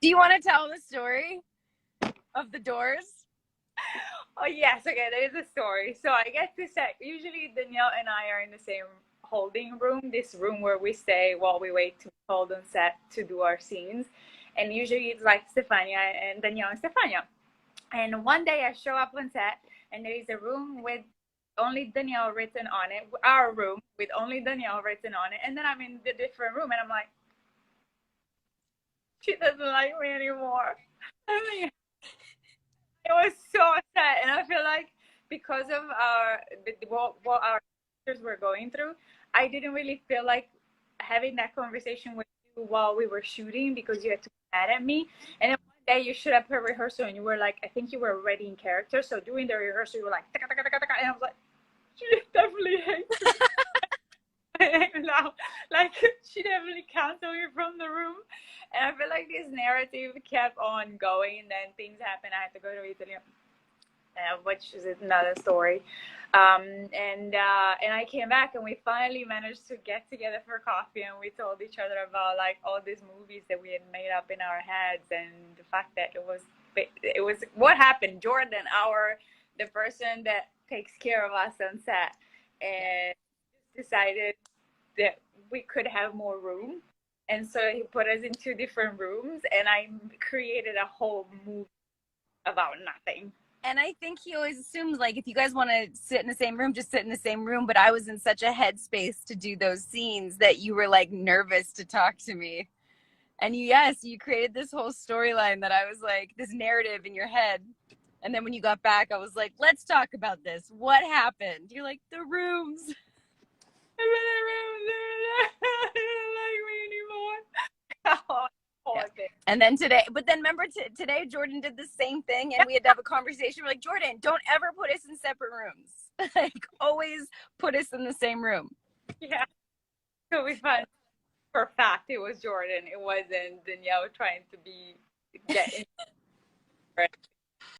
Do you want to tell the story of the doors? Oh yes, okay, there is a story. So I get to set. Usually Danielle and I are in the same holding room, this room where we stay while we wait to be called on set to do our scenes. And usually it's like Stefania and Danielle and Stefania. And one day I show up on set and there is a room with only Danielle written on it, our room with only Danielle written on it. And then I'm in the different room and I'm like, she doesn't like me anymore. I mean, I was so upset, and I feel like because of what our characters were going through, I didn't really feel like having that conversation with you while we were shooting because you had to be mad at me. And then one day you showed up at rehearsal and you were like, I think you were already in character. So during the rehearsal, you were like, taka, taka, taka, taka, and I was like, she definitely hates me. And now, like, she definitely canceled me from the room. And I feel like this narrative kept on going, and then things happened. I had to go to Italy, which is another story. And I came back, and we finally managed to get together for coffee, and we told each other about like all these movies that we had made up in our heads, and the fact that it was what happened. Jordan, the person that takes care of us on set, and decided that we could have more room. And so he put us in two different rooms, and I created a whole movie about nothing. And I think he always assumes like if you guys want to sit in the same room, just sit in the same room. But I was in such a headspace to do those scenes that you were like nervous to talk to me. And yes, you created this whole storyline that I was like this narrative in your head. And then when you got back, I was like, let's talk about this. What happened? You're like, the rooms. I'm in the room. They don't like me anymore. Oh, yeah. And then today, but then remember today, Jordan did the same thing, and we had to have a conversation. We're like, Jordan, don't ever put us in separate rooms. Like, always put us in the same room. Yeah, it'll be fun. For a fact, it was Jordan. It wasn't Danielle trying to be getting.